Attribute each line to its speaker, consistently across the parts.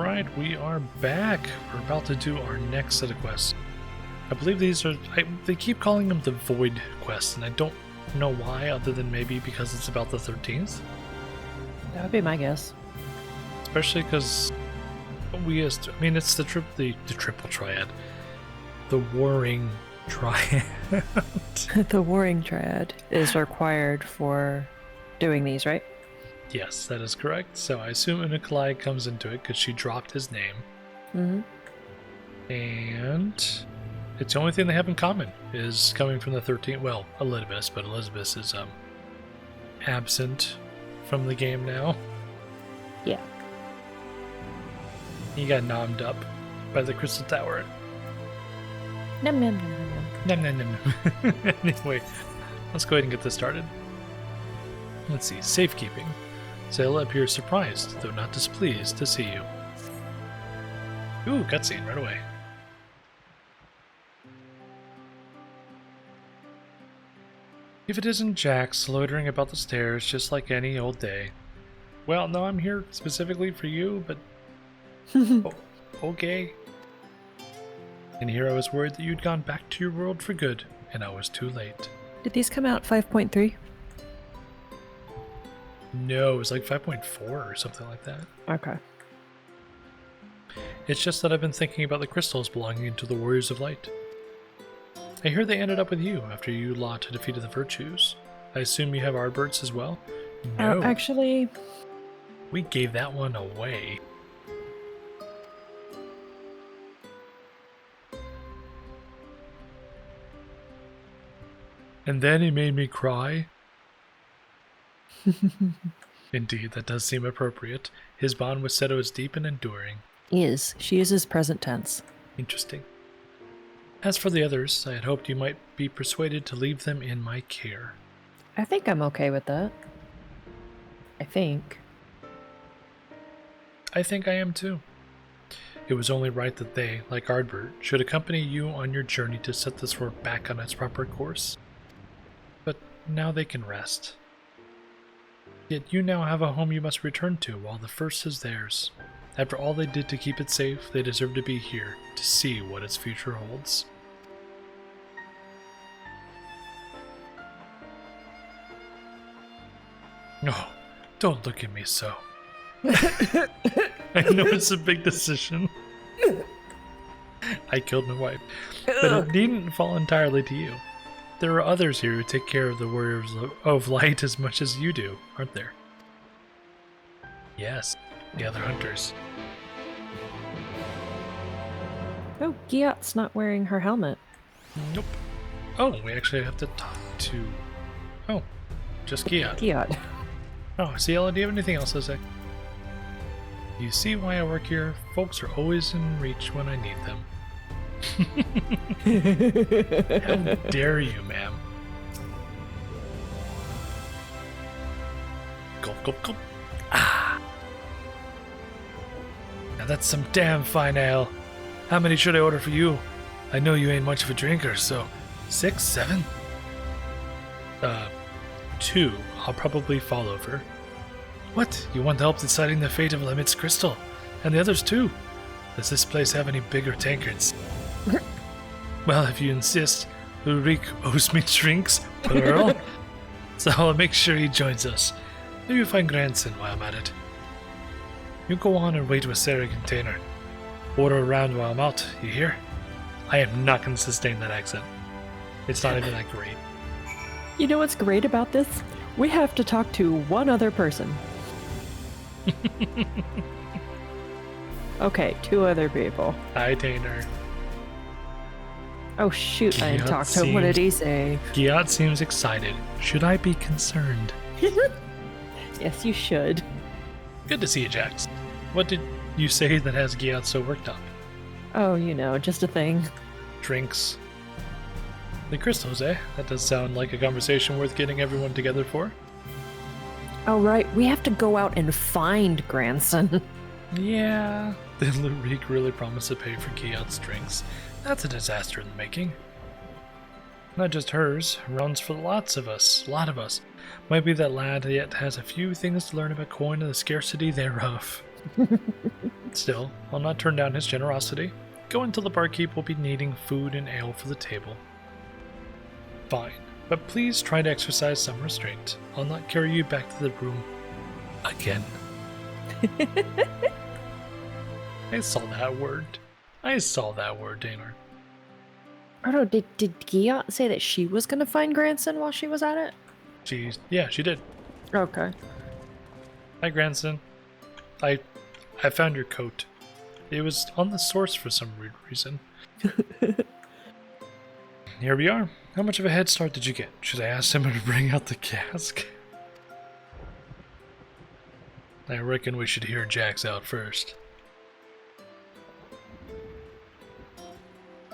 Speaker 1: Alright, we are back. We're about to do our next set of quests. I believe these are... they keep calling them the Void quests, and I don't know why, other than maybe because it's about the 13th.
Speaker 2: That would be my guess.
Speaker 1: Especially because it's the triple triad. The Warring Triad.
Speaker 2: The Warring Triad is required for doing these, right?
Speaker 1: Yes, that is correct. So I assume Nikolai comes into it because she dropped his name.
Speaker 2: Mm-hmm.
Speaker 1: And it's the only thing they have in common is coming from the 13th. Well, Elizabeth, but Elizabeth is absent from the game now.
Speaker 2: Yeah.
Speaker 1: He got nommed up by the Crystal Tower.
Speaker 2: Nom nom nom nom.
Speaker 1: Nom nom nom. Anyway, let's go ahead and get this started. Let's see, safekeeping. Zayla appears surprised, though not displeased, to see you. Ooh, cutscene right away. If it isn't Jax loitering about the stairs just like any old day. Well, no, I'm here specifically for you, but... okay. And here I was worried that you'd gone back to your world for good, and I was too late.
Speaker 2: Did these come out 5.3?
Speaker 1: No, it was like 5.4 or something like that.
Speaker 2: Okay.
Speaker 1: It's just that I've been thinking about the crystals belonging to the Warriors of Light. I hear they ended up with you after you lot defeated the Virtues. I assume you have Ardberts as well? No.
Speaker 2: Actually...
Speaker 1: we gave that one away. And then he made me cry. Indeed, that does seem appropriate. His bond with Seto is deep and enduring.
Speaker 2: She uses present tense.
Speaker 1: Interesting. As for the others, I had hoped you might be persuaded to leave them in my care.
Speaker 2: I think I'm okay with that. I think
Speaker 1: I am too. It was only right that they, like Ardbert, should accompany you on your journey to set this work back on its proper course. But now they can rest. Yet you now have a home you must return to while the first is theirs. After all they did to keep it safe, they deserve to be here to see what its future holds. Oh, don't look at me so. I know it's a big decision. I killed my wife, but it needn't fall entirely to you. There are others here who take care of the Warriors of Light as much as you do, aren't there? Yes, the other hunters.
Speaker 2: Oh, Giat's not wearing her helmet.
Speaker 1: Nope. Oh, we actually have to talk to... oh, just Giat.
Speaker 2: Giat.
Speaker 1: Oh, Ciela, do you have anything else to say? You see why I work here? Folks are always in reach when I need them. How dare you, ma'am? Gulp, gulp, gulp. Ah! Now that's some damn fine ale. How many should I order for you? I know you ain't much of a drinker, so 6, 7? 2. I'll probably fall over. What? You want help deciding the fate of Limit's crystal? And the others too? Does this place have any bigger tankards? Well, if you insist, lue-reeq owes me drinks, plural. So I'll make sure he joins us. Maybe find grandson while I'm at it. You go on and wait with Sarah container. Order around while I'm out, you hear? I am not going to sustain that accent. It's not even that great.
Speaker 2: You know what's great about this? We have to talk to one other person. Okay, 2 other people.
Speaker 1: Hi, Tainer.
Speaker 2: Oh shoot, I didn't talk to him. What did he say?
Speaker 1: Giat seems excited. Should I be concerned?
Speaker 2: Yes, you should.
Speaker 1: Good to see you, Jax. What did you say that has Giat so worked up?
Speaker 2: Oh, you know, just a thing.
Speaker 1: Drinks. The crystals, eh? That does sound like a conversation worth getting everyone together for.
Speaker 2: Oh, right. We have to go out and find grandson.
Speaker 1: Yeah. The lue-reeq really promised to pay for Giat's drinks. That's a disaster in the making. Not just hers, runs for lots of us, Might be that lad yet has a few things to learn about coin and the scarcity thereof. Still, I'll not turn down his generosity. Go until the barkeep will be needing food and ale for the table. Fine, but please try to exercise some restraint. I'll not carry you back to the room again. I saw that word. Damer.
Speaker 2: Oh no, did Gia say that she was gonna find Granson while she was at it?
Speaker 1: She did.
Speaker 2: Okay.
Speaker 1: Hi, Granson. I found your coat. It was on the source for some weird reason. Here we are. How much of a head start did you get? Should I ask him to bring out the cask? I reckon we should hear Jax out first.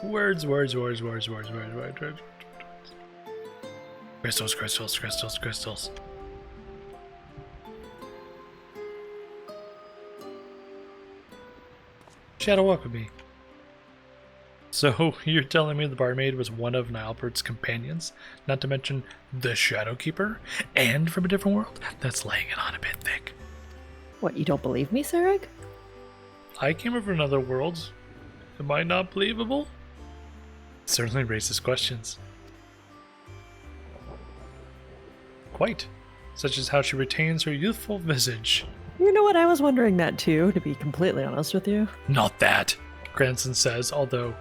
Speaker 1: Words. Crystals. Shadow, welcome me. So, you're telling me the barmaid was one of Nilebert's companions? Not to mention the Shadowkeeper? And from a different world? That's laying it on a bit thick.
Speaker 2: What, you don't believe me, Sarek?
Speaker 1: I came from another world. Am I not believable? Certainly raises questions. Quite. Such as how she retains her youthful visage.
Speaker 2: You know what, I was wondering that too, to be completely honest with you.
Speaker 1: Not that, Granson says, although...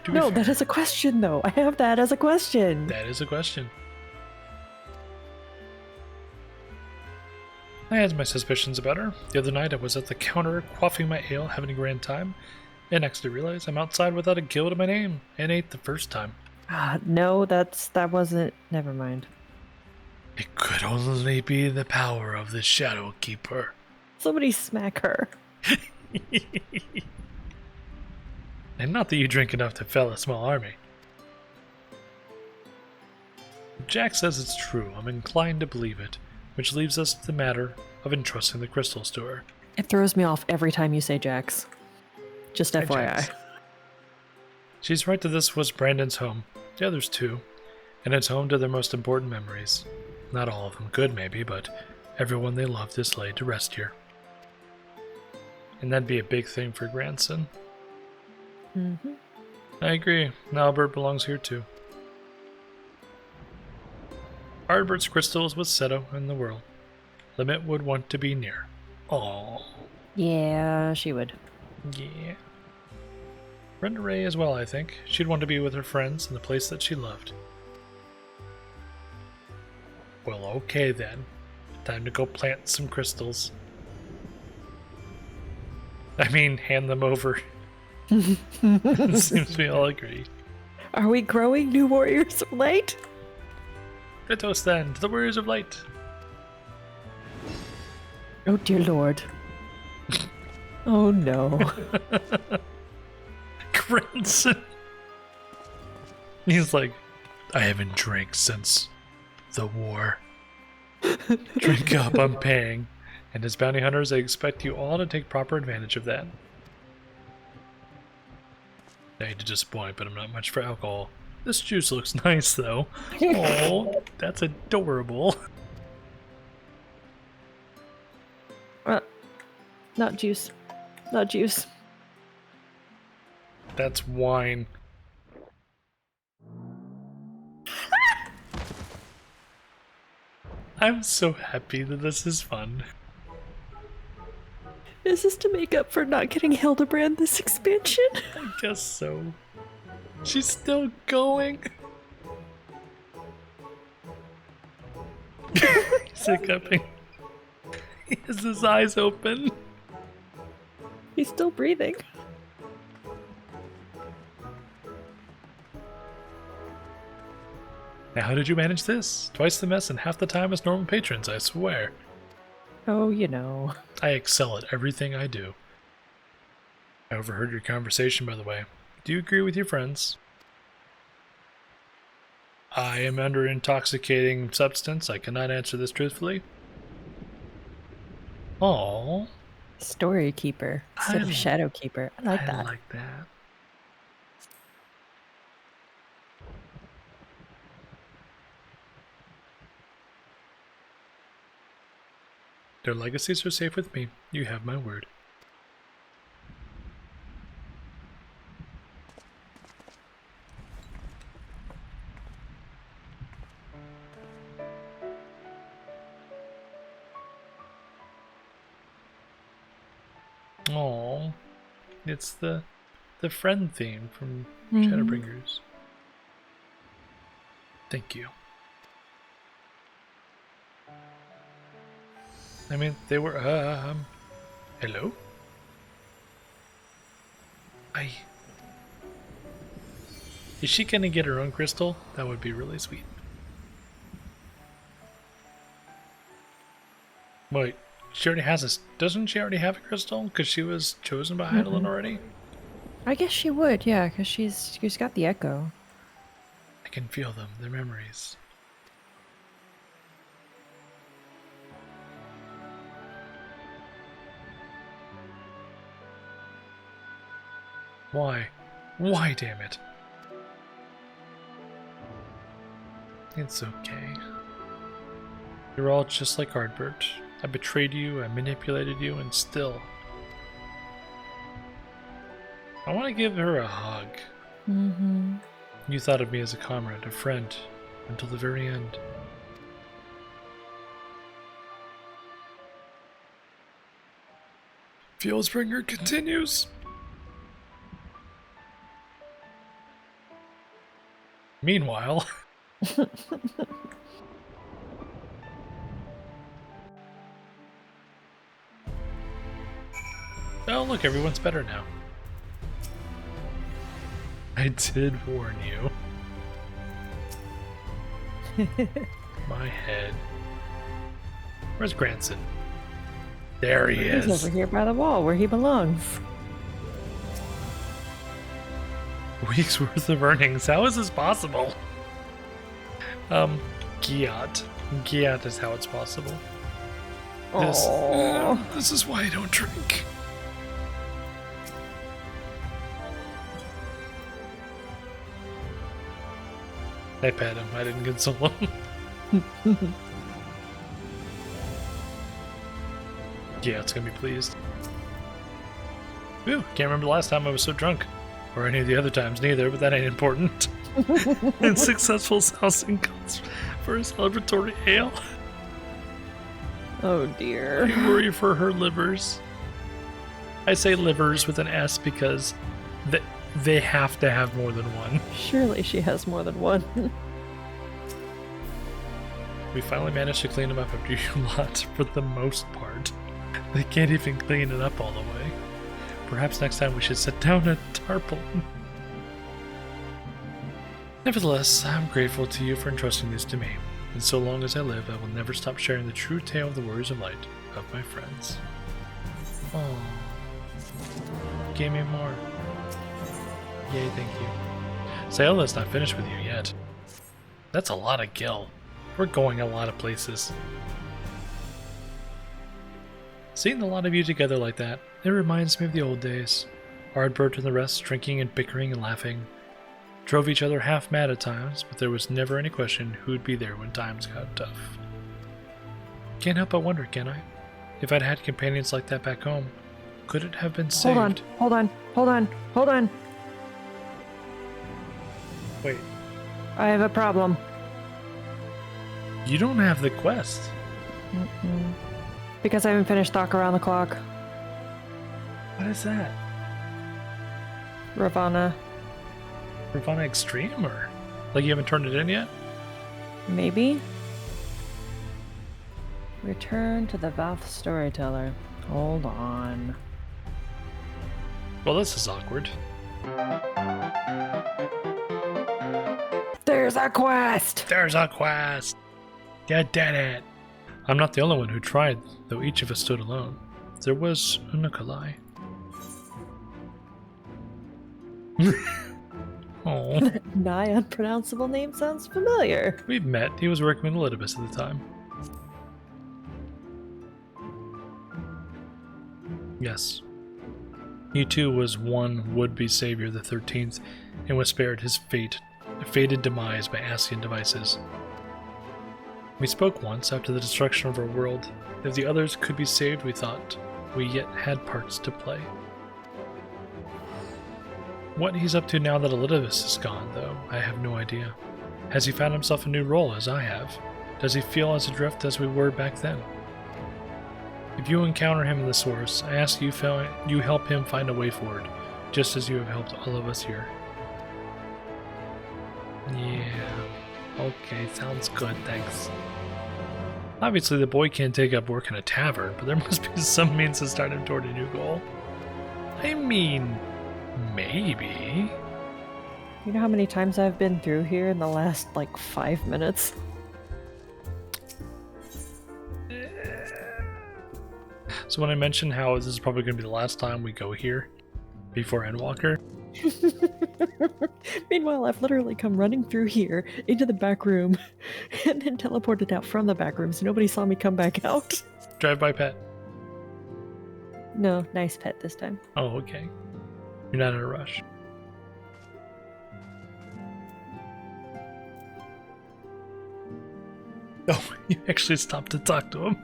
Speaker 2: No, that is a question though. I have that as a question.
Speaker 1: That is a question. I had my suspicions about her. The other night I was at the counter quaffing my ale, having a grand time, and next I realized I'm outside without a guild in my name, and ate the first time.
Speaker 2: No, that wasn't... Never mind.
Speaker 1: It could only be the power of the Shadowkeeper.
Speaker 2: Somebody smack her.
Speaker 1: And not that you drink enough to fell a small army. Jack says it's true. I'm inclined to believe it, which leaves us to the matter of entrusting the crystals to her.
Speaker 2: It throws me off every time you say Jax. Just FYI.
Speaker 1: Jax. She's right that this was Brandon's home. The others too. And it's home to their most important memories. Not all of them good, maybe, but everyone they loved is laid to rest here. And that'd be a big thing for Granson.
Speaker 2: Mm-hmm.
Speaker 1: I agree. Albert belongs here too. Albert's crystals with Seto in the world. Limit would want to be near. Aww.
Speaker 2: Yeah, she would.
Speaker 1: Yeah. Brenda Ray as well, I think. She'd want to be with her friends in the place that she loved. Well, okay then. Time to go plant some crystals. I mean, hand them over. It seems we all agree.
Speaker 2: Are we growing new warriors of light?
Speaker 1: A toast then to the warriors of light.
Speaker 2: Oh dear lord. Oh no.
Speaker 1: Granson. He's like, I haven't drank since the war. Drink up, I'm paying. And as bounty hunters, I expect you all to take proper advantage of that. I hate to disappoint, but I'm not much for alcohol. This juice looks nice, though. Oh, that's adorable.
Speaker 2: Not juice. Not juice.
Speaker 1: That's wine. I'm so happy that this is fun.
Speaker 2: Is this to make up for not getting Hildebrand this expansion?
Speaker 1: I guess so. She's still going. He's hiccuping. He has his eyes open.
Speaker 2: He's still breathing.
Speaker 1: Now, how did you manage this? Twice the mess and half the time as normal patrons, I swear.
Speaker 2: Oh, you know.
Speaker 1: I excel at everything I do. I overheard your conversation, by the way. Do you agree with your friends? I am under intoxicating substance. I cannot answer this truthfully. Aww.
Speaker 2: Story keeper instead of shadow keeper. I like that.
Speaker 1: I like that. Their legacies are safe with me. You have my word. Oh, it's the friend theme from Shadowbringers. Thank you. I mean, they were, hello? Is she gonna get her own crystal? That would be really sweet. Wait, she already has this. Doesn't she already have a crystal? Because she was chosen by Heidelin already?
Speaker 2: I guess she would, yeah, because she's got the echo.
Speaker 1: I can feel them, their memories. Why? Why, damn it? It's okay. You're all just like Ardbert. I betrayed you, I manipulated you, and still... I want to give her a hug. You thought of me as a comrade, a friend, until the very end. Fuelsbringer continues. Meanwhile... Oh, look, everyone's better now. I did warn you. My head. Where's Granson? There he is.
Speaker 2: He's over here by the wall where he belongs.
Speaker 1: Week's worth of earnings. How is this possible? Giat. Giat is how it's possible. This is why I don't drink. I pet him. I didn't console him. Yeah, it's gonna be pleased. Ooh, can't remember the last time I was so drunk. Or any of the other times, neither, but that ain't important. And successful sousing calls for a celebratory ale.
Speaker 2: Oh dear.
Speaker 1: I worry for her livers. I say livers with an S because they have to have more than one.
Speaker 2: Surely she has more than one.
Speaker 1: We finally managed to clean them up after you lot for the most part. They can't even clean it up all the way. Perhaps next time we should sit down a tarpaulin. Nevertheless, I'm grateful to you for entrusting this to me, and so long as I live, I will never stop sharing the true tale of the Warriors of Light of my friends. Oh, give me more. Yay, thank you. Sayola's not finished with you yet. That's a lot of gil. We're going a lot of places. Seeing a lot of you together like that, it reminds me of the old days. Ardbert and the rest drinking and bickering and laughing. Drove each other half mad at times, but there was never any question who'd be there when times got tough. Can't help but wonder, can I? If I'd had companions like that back home, could it have been saved?
Speaker 2: Hold on.
Speaker 1: Wait.
Speaker 2: I have a problem.
Speaker 1: You don't have the quest.
Speaker 2: Because I haven't finished Doc Around the Clock.
Speaker 1: What is that?
Speaker 2: Ravana.
Speaker 1: Ravana Extreme, or like you haven't turned it in yet?
Speaker 2: Maybe? Return to the Valve Storyteller. Hold on.
Speaker 1: Well, this is awkward.
Speaker 2: There's a quest!
Speaker 1: There's a quest! You did it! I'm not the only one who tried, though each of us stood alone. There was Unukalai. Oh.
Speaker 2: Nigh unpronounceable name sounds familiar.
Speaker 1: We've met. He was working with Elidibus at the time. Yes. He too was one would-be savior, the 13th, and was spared his fated demise by Ascian devices. We spoke once after the destruction of our world. If the others could be saved, we thought, we yet had parts to play. What he's up to now that Elidibus is gone, though, I have no idea. Has he found himself a new role, as I have? Does he feel as adrift as we were back then? If you encounter him in the source, I ask you help him find a way forward, just as you have helped all of us here. Yeah. Okay, sounds good, thanks. Obviously, the boy can't take up work in a tavern, but there must be some means to start him toward a new goal. I mean, maybe.
Speaker 2: You know how many times I've been through here in the last, 5 minutes?
Speaker 1: So when I mentioned how this is probably going to be the last time we go here before Endwalker,
Speaker 2: Meanwhile, I've literally come running through here into the back room and then teleported out from the back room so nobody saw me come back out.
Speaker 1: drive-by pet.
Speaker 2: No, nice pet this time.
Speaker 1: Oh, okay. You're not in a rush. Oh, you actually stopped to talk to him.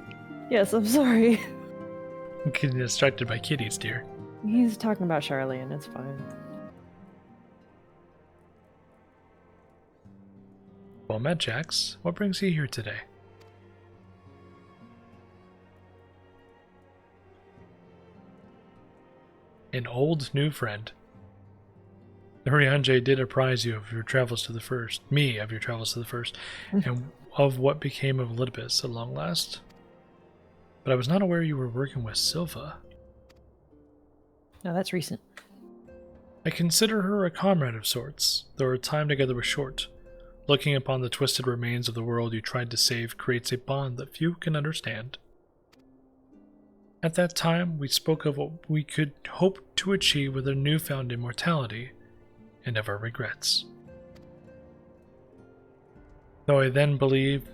Speaker 2: Yes, I'm sorry.
Speaker 1: I'm getting distracted by kitties, dear.
Speaker 2: He's talking about Charlene, it's fine.
Speaker 1: Well met, Jax. What brings you here today? An old new friend. The Horianje did apprise you of your travels to the first, and of what became of Elidibus at long last. But I was not aware you were working with Silva.
Speaker 2: No, that's recent.
Speaker 1: I consider her a comrade of sorts, though our time together was short. Looking upon the twisted remains of the world you tried to save creates a bond that few can understand. At that time, we spoke of what we could hope to achieve with our newfound immortality, and of our regrets. Though I then believed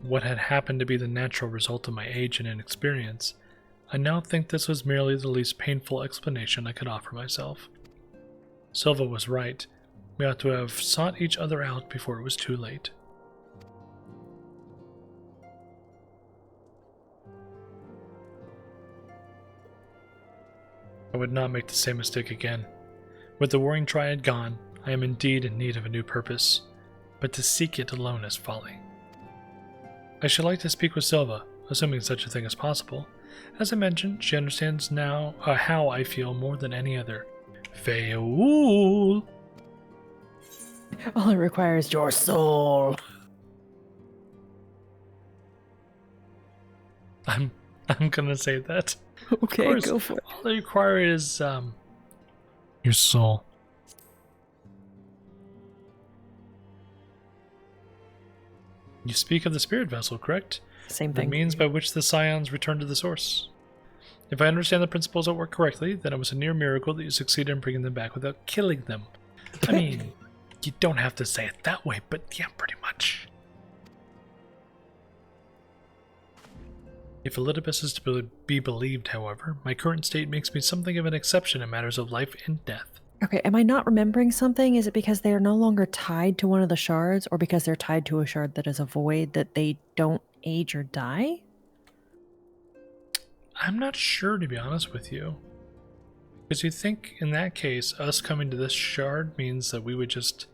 Speaker 1: what had happened to be the natural result of my age and inexperience, I now think this was merely the least painful explanation I could offer myself. Silva was right. We ought to have sought each other out before it was too late. I would not make the same mistake again. With the Warring Triad gone, I am indeed in need of a new purpose, but to seek it alone is folly. I should like to speak with Silva, assuming such a thing is possible. As I mentioned, she understands now how I feel more than any other. Feul!
Speaker 2: All it requires is your soul.
Speaker 1: I'm gonna say that.
Speaker 2: Okay,
Speaker 1: Of course,
Speaker 2: go for it.
Speaker 1: all they require is your soul. You speak of the spirit vessel, correct?
Speaker 2: Same
Speaker 1: The
Speaker 2: thing.
Speaker 1: means by which the scions return to the source. If I understand the principles at work correctly, then it was a near miracle that you succeeded in bringing them back without killing them. I mean, you don't have to say it that way, but yeah, pretty much. If Elidibus is to be believed, however, my current state makes me something of an exception in matters of life and death.
Speaker 2: Okay, am I not remembering something? Is it because they are no longer tied to one of the shards, or because they're tied to a shard that is a void that they don't age or die?
Speaker 1: I'm not sure, to be honest with you. Because you think, in that case, us coming to this shard means that we would just...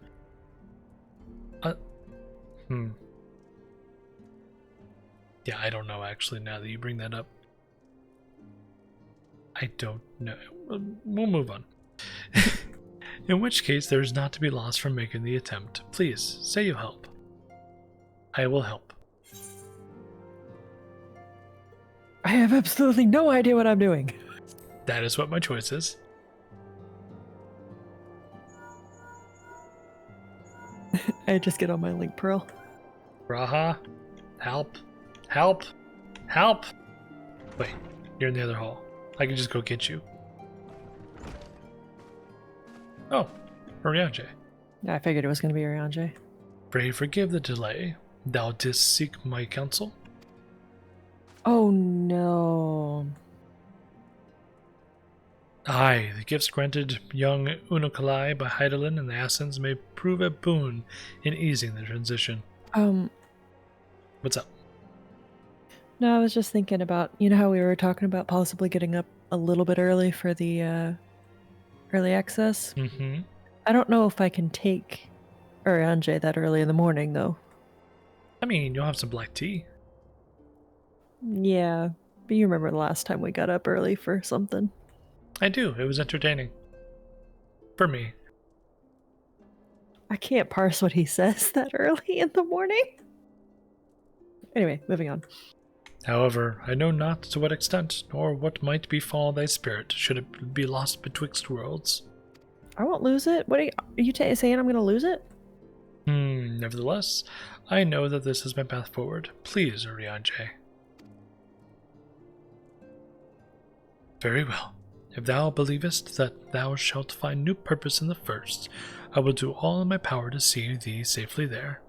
Speaker 1: Yeah, I don't know, actually, now that you bring that up. I don't know. We'll move on. In which case, there is not to be lost from making the attempt. Please, say you help. I will help.
Speaker 2: I have absolutely no idea what I'm doing.
Speaker 1: That is what my choice is.
Speaker 2: I just get on my link pearl.
Speaker 1: Raha, help, help, help. Wait, you're in the other hall. I can just go get you. Oh, Oriange.
Speaker 2: I figured it was going to be Oriange.
Speaker 1: Pray forgive the delay. Thou didst seek my counsel?
Speaker 2: Oh no.
Speaker 1: Aye, the gifts granted young Unokalai by Hydaelyn and the Ascens may prove a boon in easing the transition. What's up?
Speaker 2: No, I was just thinking about, you know how we were talking about possibly getting up a little bit early for the early access?
Speaker 1: Mm-hmm.
Speaker 2: I don't know if I can take Oriange that early in the morning, though.
Speaker 1: I mean, you'll have some black tea.
Speaker 2: Yeah, But you remember the last time we got up early for something.
Speaker 1: I do. It was entertaining. For me.
Speaker 2: I can't parse what he says that early in the morning. Anyway, moving on.
Speaker 1: However, I know not to what extent, nor what might befall thy spirit, should it be lost betwixt worlds.
Speaker 2: I won't lose it. What are you saying I'm going to lose it?
Speaker 1: Nevertheless, I know that this is my path forward. Please, Urianger. Very well. If thou believest that thou shalt find new purpose in the first, I will do all in my power to see thee safely there.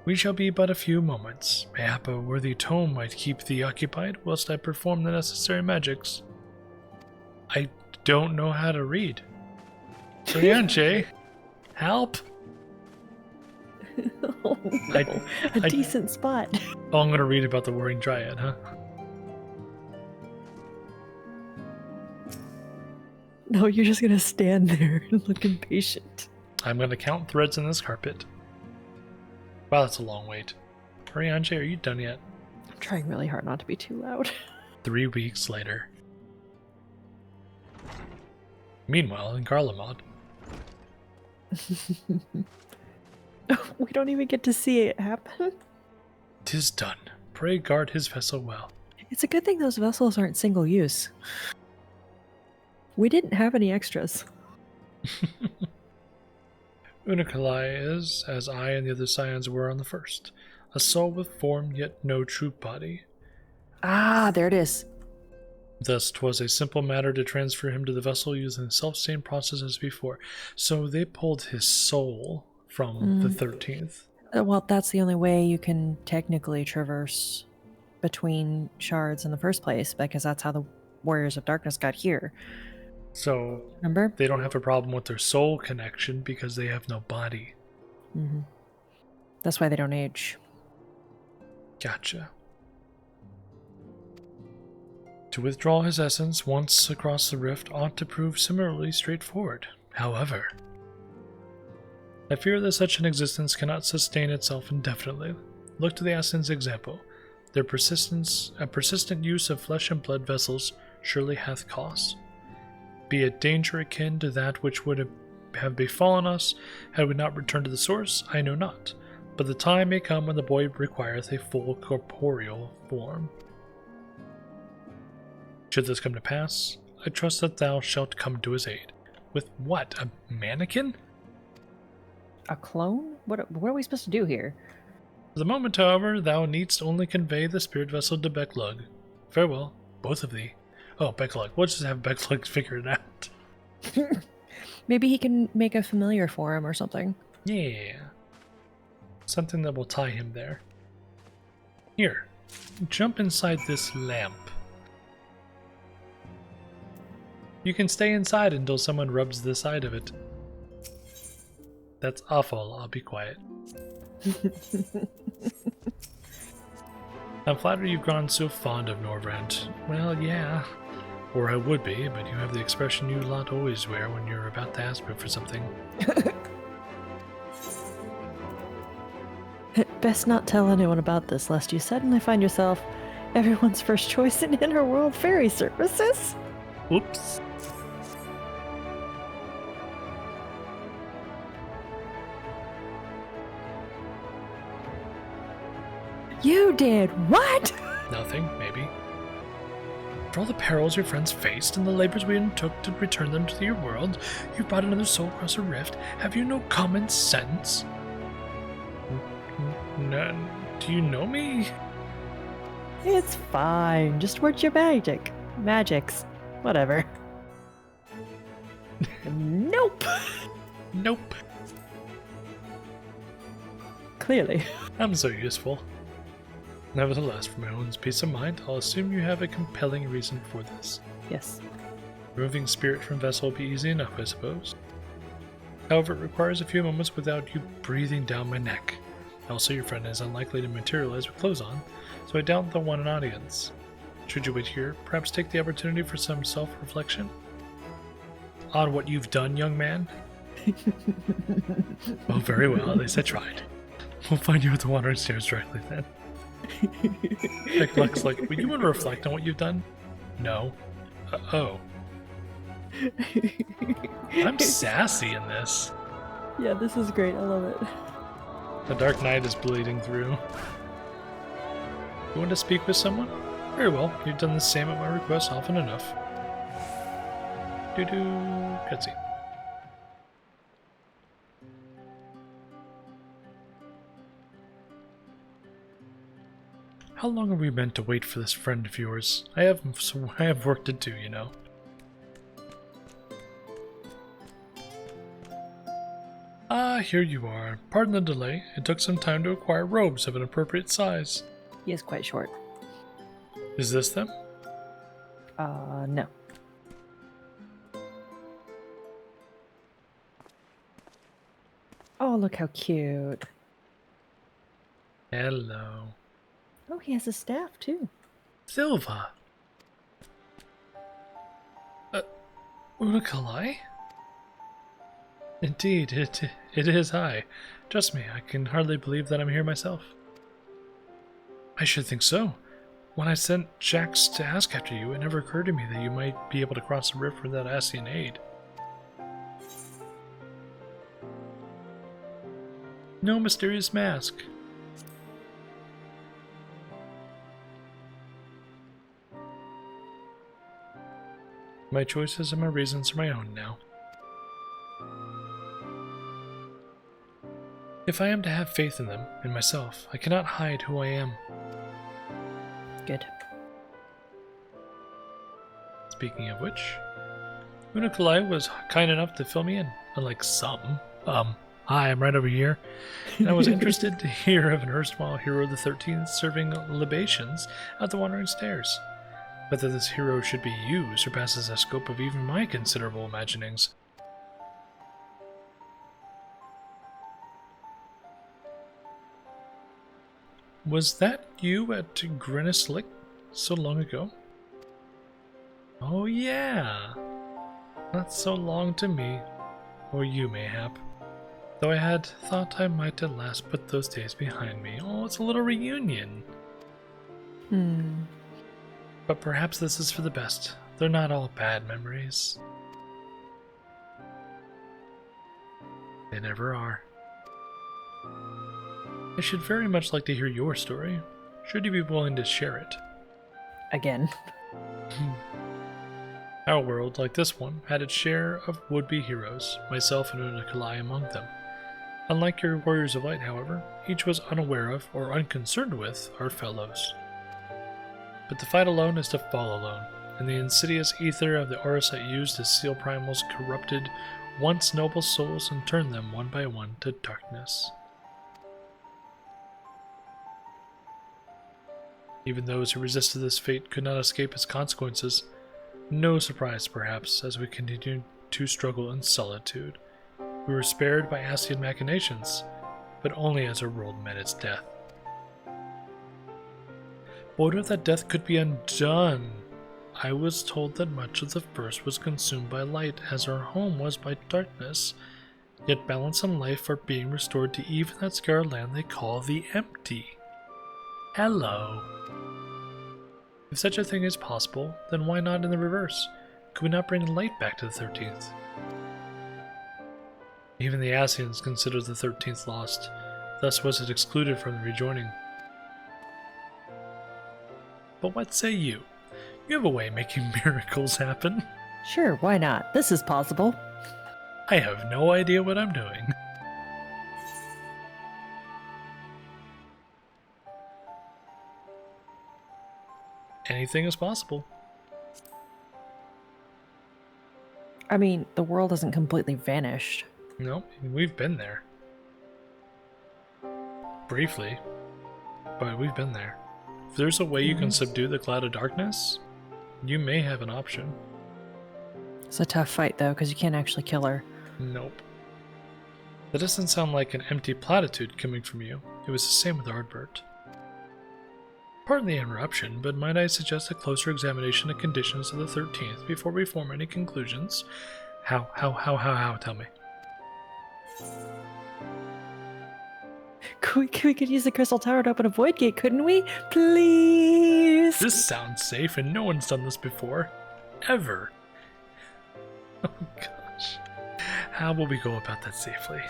Speaker 1: We shall be but a few moments. Mayhap a worthy tome might keep thee occupied whilst I perform the necessary magics. I don't know how to read. Urianger, help!
Speaker 2: Oh, no. A decent spot.
Speaker 1: Oh, I'm going to read about the Warring Dryad, huh?
Speaker 2: No, you're just going to stand there and look impatient.
Speaker 1: I'm going to count threads in this carpet. Wow, that's a long wait. Urianger, are you done yet?
Speaker 2: I'm trying really hard not to be too loud.
Speaker 1: 3 weeks later. Meanwhile, in Garlemald.
Speaker 2: We don't even get to see it happen.
Speaker 1: 'Tis done. Pray guard his vessel well.
Speaker 2: It's a good thing those vessels aren't single use. We didn't have any extras.
Speaker 1: Uniculi is, as I and the other scions were on the first, a soul with form yet no true body.
Speaker 2: Ah, there it is.
Speaker 1: Thus 'twas a simple matter to transfer him to the vessel using the self-same process as before. So they pulled his soul from the 13th.
Speaker 2: Well, that's the only way you can technically traverse between shards in the first place, because that's how the Warriors of Darkness got here.
Speaker 1: So
Speaker 2: Remember?
Speaker 1: they don't have a problem with their soul connection because they have no body.
Speaker 2: Mm-hmm. That's why they don't age.
Speaker 1: Gotcha. To withdraw his essence once across the rift ought to prove similarly straightforward. However, I fear that such an existence cannot sustain itself indefinitely. Look to the Assassins' example. A persistent use of flesh and blood vessels surely hath cost. Be it danger akin to that which would have befallen us had we not returned to the source, I know not, but the time may come when the boy requireth a full corporeal form. Should this come to pass, I trust that thou shalt come to his aid. With what? A mannequin?
Speaker 2: A clone? What are we supposed to do here?
Speaker 1: For the moment, however, thou needst only convey the spirit vessel to Becklug. Farewell, both of thee. Oh, Becklug. We'll just have Becklug figure it out.
Speaker 2: Maybe he can make a familiar for him or something.
Speaker 1: Yeah. Something that will tie him there. Here, jump inside this lamp. You can stay inside until someone rubs the side of it. That's awful. I'll be quiet. I'm flattered you've grown so fond of Norvrand. Well, yeah. Or I would be, but you have the expression you lot always wear when you're about to ask me for something.
Speaker 2: Best not tell anyone about this, lest you suddenly find yourself everyone's first choice in Interworld Ferry Services.
Speaker 1: Oops.
Speaker 2: You did what?
Speaker 1: Nothing, maybe. For all the perils your friends faced and the labors we undertook to return them to your world, you brought another soul across a rift. Have you no common sense? No, do you know me?
Speaker 2: It's fine. Just work your magics. Whatever. Nope.
Speaker 1: Nope.
Speaker 2: Clearly.
Speaker 1: I'm so useful. Nevertheless, for my own peace of mind, I'll assume you have a compelling reason for this.
Speaker 2: Yes.
Speaker 1: Removing spirit from vessel will be easy enough, I suppose. However, it requires a few moments without you breathing down my neck. Also, your friend is unlikely to materialize with clothes on, so I doubt they'll want an audience. Should you wait here, perhaps take the opportunity for some self-reflection? On what you've done, young man? Oh, very well, at least I tried. We'll find you at the wandering stairs directly then. Like Luck's like, will you want to reflect on what you've done? No. Oh. I'm sassy in this.
Speaker 2: Yeah, this is great. I love it.
Speaker 1: The Dark Knight is bleeding through. You want to speak with someone? Very well. You've done the same at my request often enough. Doo-doo. Cutscene. How long are we meant to wait for this friend of yours? I have work to do, you know. Ah, here you are. Pardon the delay. It took some time to acquire robes of an appropriate size.
Speaker 2: He is quite short.
Speaker 1: Is this them?
Speaker 2: No. Oh, look how cute.
Speaker 1: Hello.
Speaker 2: Oh, he has a staff, too.
Speaker 1: Silva. Unakalai? Indeed, it is I. Trust me, I can hardly believe that I'm here myself. I should think so. When I sent Jax to ask after you, it never occurred to me that you might be able to cross the river without asking aid. No mysterious mask. My choices and my reasons are my own now. If I am to have faith in them, in myself, I cannot hide who I am.
Speaker 2: Good.
Speaker 1: Speaking of which, Unakalai was kind enough to fill me in, unlike some. Hi, I'm right over here, and I was interested to hear of an erstwhile hero of the 13th serving libations at the Wandering Stairs. Whether this hero should be you surpasses the scope of even my considerable imaginings. Was that you at Grinnislick so long ago? Oh yeah! Not so long to me, or you mayhap. Though I had thought I might at last put those days behind me. Oh, it's a little reunion. But perhaps this is for the best. They're not all bad memories. They never are. I should very much like to hear your story. Should you be willing to share it?
Speaker 2: Again.
Speaker 1: Our world, like this one, had its share of would-be heroes, myself and Unakalai among them. Unlike your Warriors of Light, however, each was unaware of or unconcerned with our fellows. But to fight alone is to fall alone, and the insidious ether of the Aurosite used to seal primals corrupted once noble souls and turned them one by one to darkness. Even those who resisted this fate could not escape its consequences. No surprise, perhaps, as we continued to struggle in solitude. We were spared by Ascian machinations, but only as our world met its death. What if that death could be undone? I was told that much of the first was consumed by light, as our home was by darkness. Yet balance and life are being restored to even that scarred land they call the empty. Hello. If such a thing is possible, then why not in the reverse? Could we not bring light back to the 13th? Even the Ascians considered the 13th lost, thus was it excluded from the rejoining. But what say you? You have a way of making miracles happen.
Speaker 2: Sure, why not? This is possible.
Speaker 1: I have no idea what I'm doing. Anything is possible.
Speaker 2: I mean, the world hasn't completely vanished.
Speaker 1: No, we've been there. Briefly, but we've been there. If there's a way you can subdue the cloud of darkness, you may have an option.
Speaker 2: It's a tough fight, though, because you can't actually kill her.
Speaker 1: Nope. That doesn't sound like an empty platitude coming from you. It was the same with Ardbert. Pardon the interruption, but might I suggest a closer examination of conditions of the 13th before we form any conclusions? How, tell me.
Speaker 2: We could use the crystal tower to open a void gate, couldn't we? Please.
Speaker 1: This sounds safe, and no one's done this before. Ever. Oh gosh. How will we go about that safely?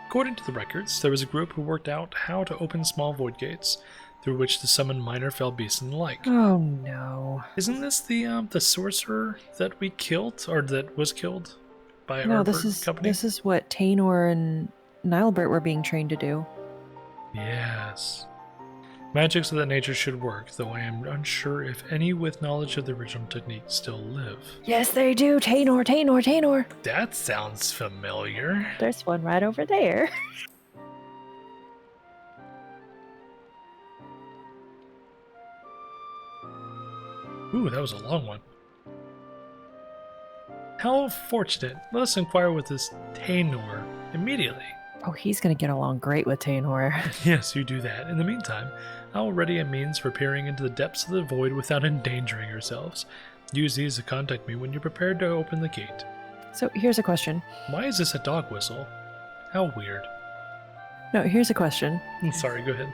Speaker 1: According to the records, there was a group who worked out how to open small void gates, through which to summon minor fell beasts and the like.
Speaker 2: Oh no.
Speaker 1: Isn't this the sorcerer that we killed, or that was killed by
Speaker 2: No,
Speaker 1: our company?
Speaker 2: this is what Tainor and Nilebert were being trained to do.
Speaker 1: Yes. Magics of that nature should work, though I am unsure if any with knowledge of the original technique still live.
Speaker 2: Yes, they do. Tainor.
Speaker 1: That sounds familiar.
Speaker 2: There's one right over there.
Speaker 1: Ooh, that was a long one. How fortunate. Let us inquire with this Tainor immediately.
Speaker 2: Oh, he's going to get along great with Tainor.
Speaker 1: Yes, you do that. In the meantime, I will ready a means for peering into the depths of the void without endangering yourselves. Use these to contact me when you're prepared to open the gate.
Speaker 2: So here's a question.
Speaker 1: Why is this a dog whistle? How weird.
Speaker 2: No, here's a question.
Speaker 1: Sorry, go ahead.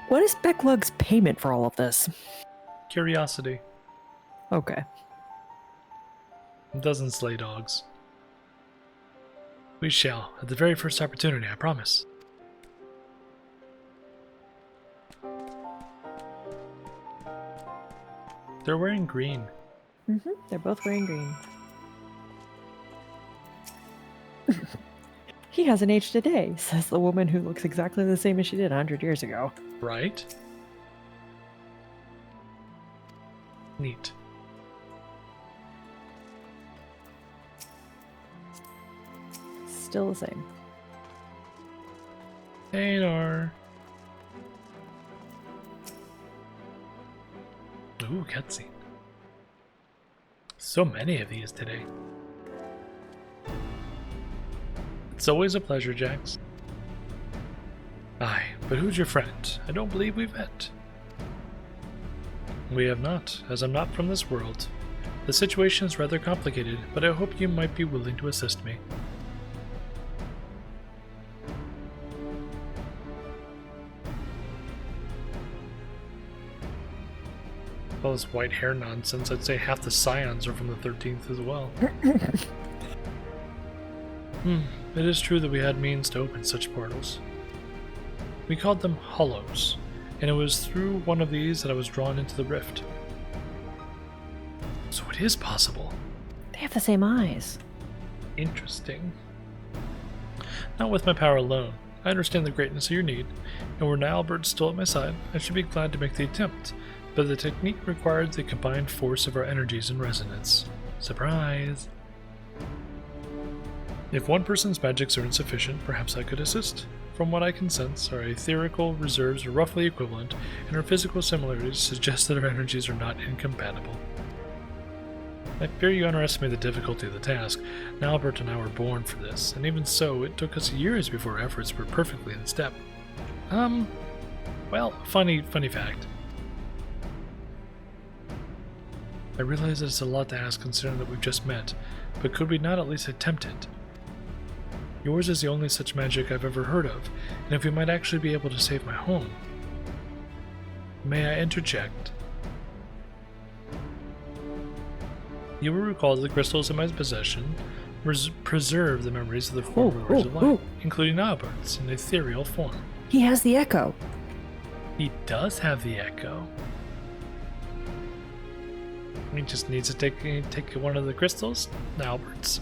Speaker 2: What is Becklug's payment for all of this?
Speaker 1: Curiosity.
Speaker 2: Okay.
Speaker 1: It doesn't slay dogs. We shall, at the very first opportunity, I promise. They're wearing green.
Speaker 2: They're both wearing green. He hasn't aged a day, says the woman who looks exactly the same as she did 100 years ago.
Speaker 1: Right? Neat.
Speaker 2: Still the same.
Speaker 1: Tainor. Ooh, cutscene. So many of these today. It's always a pleasure, Jax. Aye, but who's your friend? I don't believe we've met. We have not, as I'm not from this world. The situation is rather complicated, but I hope you might be willing to assist me. All this white hair nonsense, I'd say half the scions are from the 13th as well. It is true that we had means to open such portals. We called them hollows, and it was through one of these that I was drawn into the rift. So it is possible.
Speaker 2: They have the same eyes.
Speaker 1: Interesting. Not with my power alone. I understand the greatness of your need, and were Nilebert still at my side, I should be glad to make the attempt, but the technique required the combined force of our energies in resonance. Surprise! If one person's magics are insufficient, perhaps I could assist. From what I can sense, our etherical reserves are roughly equivalent, and our physical similarities suggest that our energies are not incompatible. I fear you underestimate the difficulty of the task. Nilebert and I were born for this, and even so, it took us years before our efforts were perfectly in step. Well, funny fact. I realize that it's a lot to ask considering that we've just met, but could we not at least attempt it? Yours is the only such magic I've ever heard of, and if we might actually be able to save my home. May I interject? You will recall that the crystals in my possession preserve the memories of the four rulers of light, including Albert's in ethereal form.
Speaker 2: He has the echo.
Speaker 1: He does have the echo. He just needs to take one of the crystals, Albert's,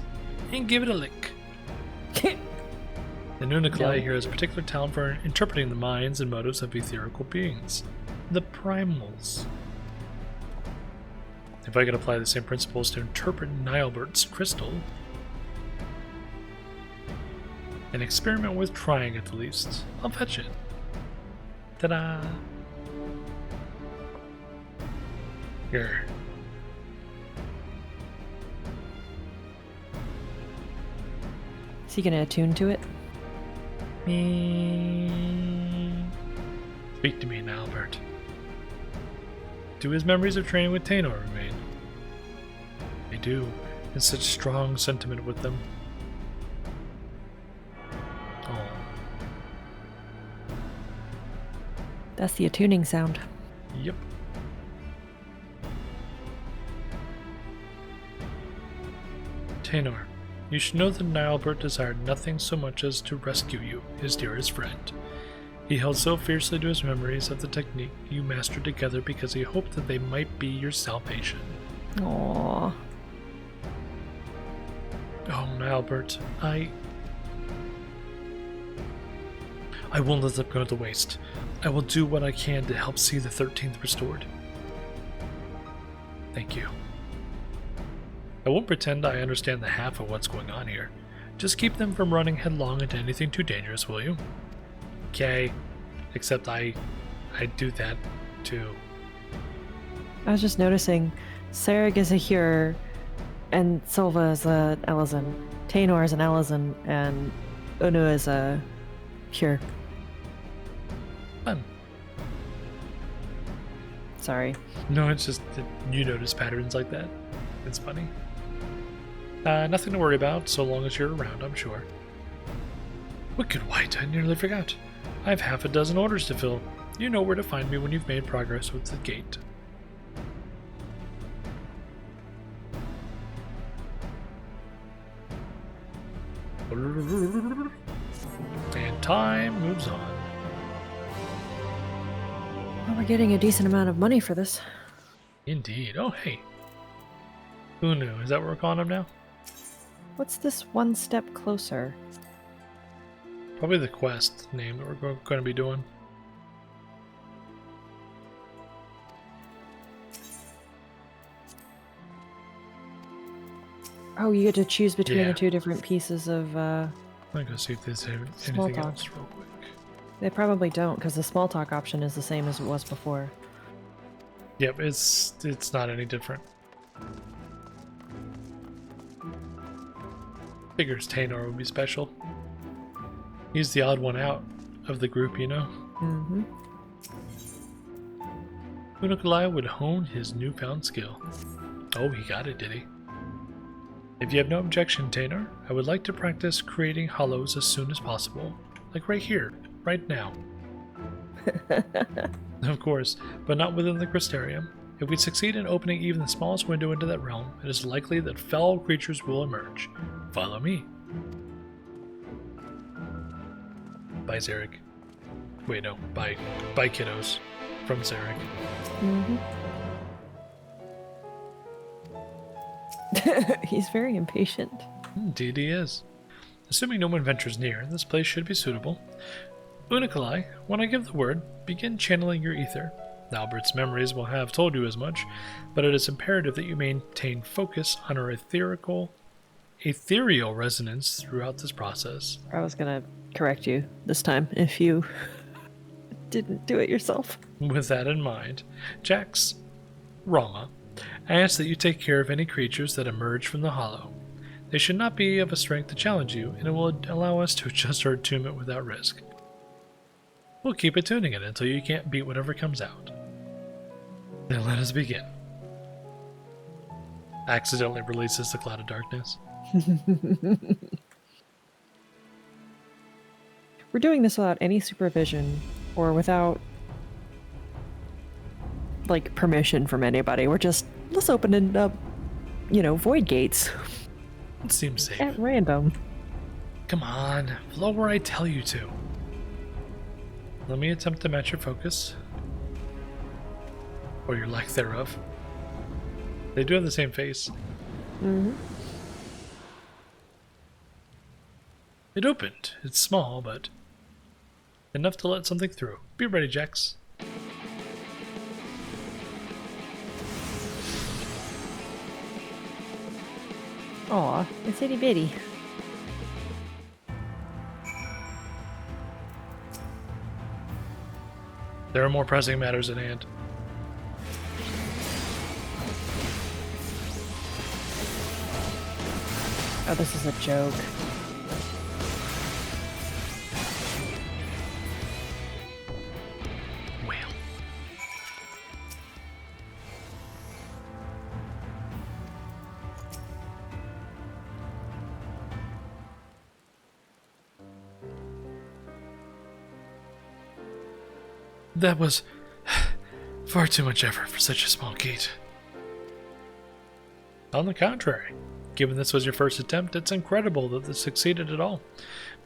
Speaker 1: and give it a lick. The Nuniculi here has a particular talent for interpreting the minds and motives of etherical beings, the primals. If I could apply the same principles to interpret Nilbert's crystal, and experiment with trying at the least, I'll fetch it. Ta-da! Here.
Speaker 2: Is he going to attune to it?
Speaker 1: Speak to me, Nilbert. Do his memories of training with Tainor remain? They do, and such strong sentiment with them.
Speaker 2: That's the attuning sound.
Speaker 1: Yep. Taynor, you should know that Nilebert desired nothing so much as to rescue you, his dearest friend. He held so fiercely to his memories of the technique you mastered together because he hoped that they might be your salvation.
Speaker 2: Aww.
Speaker 1: Oh, Nilebert, I won't let them go to waste. I will do what I can to help see the 13th restored. Thank you. I won't pretend I understand the half of what's going on here. Just keep them from running headlong into anything too dangerous, will you? Okay. Except I do that too.
Speaker 2: I was just noticing, Sarag is a Hur, and Silva is a Ellison. Taynor is an Ellison, and Unu is a Hur.
Speaker 1: Fun.
Speaker 2: Sorry.
Speaker 1: No, it's just that you notice patterns like that. It's funny. Nothing to worry about, so long as you're around, I'm sure. Wicked White, I nearly forgot. I have half a dozen orders to fill. You know where to find me when you've made progress with the gate. And time moves on.
Speaker 2: Well, we're getting a decent amount of money for this.
Speaker 1: Indeed. Oh, hey. Who knew? Is that what we're calling him now?
Speaker 2: What's this one step closer?
Speaker 1: Probably the quest name that we're going to be doing.
Speaker 2: Oh, you get to choose between
Speaker 1: Yeah.
Speaker 2: the two different pieces of,
Speaker 1: I'm going to go see if there's
Speaker 2: Small
Speaker 1: anything
Speaker 2: talk.
Speaker 1: else real quick.
Speaker 2: They probably don't, because the small talk option is the same as it was before.
Speaker 1: Yep, it's not any different. Figures Taynor would be special. He's the odd one out of the group, you know?
Speaker 2: Mm-hmm.
Speaker 1: Unukalai would hone his newfound skill. Oh, he got it, did he? If you have no objection, Taynor, I would like to practice creating hollows as soon as possible. Like right here, right now. Of course, but not within the Crystarium. If we succeed in opening even the smallest window into that realm, it is likely that foul creatures will emerge. Follow me. By Zarek. Wait, no. By kiddos. From Zarek.
Speaker 2: Mm-hmm. He's very impatient.
Speaker 1: Indeed he is. Assuming no one ventures near, this place should be suitable. Unukalai, when I give the word, begin channeling your ether. Albert's memories will have told you as much, but it is imperative that you maintain focus on our ethereal resonance throughout this process.
Speaker 2: I was gonna correct you this time if you didn't do it yourself.
Speaker 1: With that in mind, Jax, Rama, I ask that you take care of any creatures that emerge from the hollow. They should not be of a strength to challenge you, and it will allow us to adjust our attunement without risk. We'll keep attuning it until you can't beat whatever comes out. Then let us begin. Accidentally releases the cloud of darkness.
Speaker 2: We're doing this without any supervision or without, like, permission from anybody. We're just, let's open it up, void gates.
Speaker 1: It seems safe.
Speaker 2: At random.
Speaker 1: Come on, flow where I tell you to. Let me attempt to match your focus. Or your lack thereof. They do have the same face.
Speaker 2: Mm-hmm.
Speaker 1: It opened. It's small, but enough to let something through. Be ready, Jax.
Speaker 2: Aw, it's itty bitty.
Speaker 1: There are more pressing matters at hand.
Speaker 2: Oh, this is a joke.
Speaker 1: Well. That was far too much effort for such a small gate. On the contrary, given this was your first attempt, it's incredible that this succeeded at all.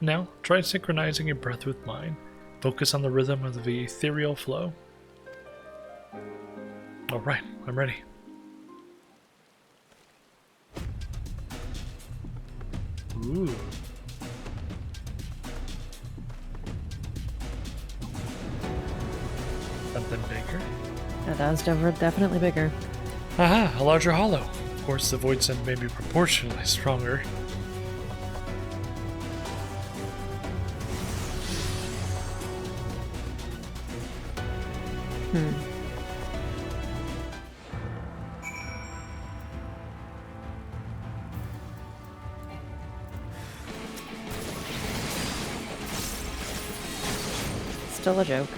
Speaker 1: Now, try synchronizing your breath with mine. Focus on the rhythm of the ethereal flow. Alright, I'm ready. Ooh. Something bigger?
Speaker 2: Yeah, that's definitely bigger.
Speaker 1: Aha, a larger hollow. Of course, the void send may be proportionally stronger.
Speaker 2: Still a joke.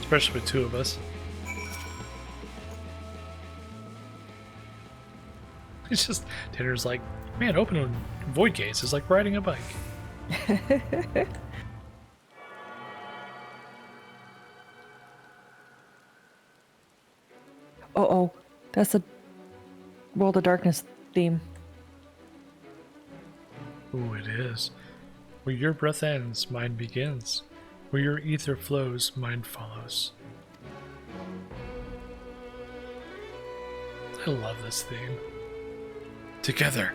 Speaker 1: Especially with two of us. It's just, Tanner's like, man, opening void gates is like riding a bike.
Speaker 2: Oh, that's the World of Darkness theme.
Speaker 1: Ooh, it is. Where your breath ends, mine begins. Where your ether flows, mine follows. I love this theme. Together.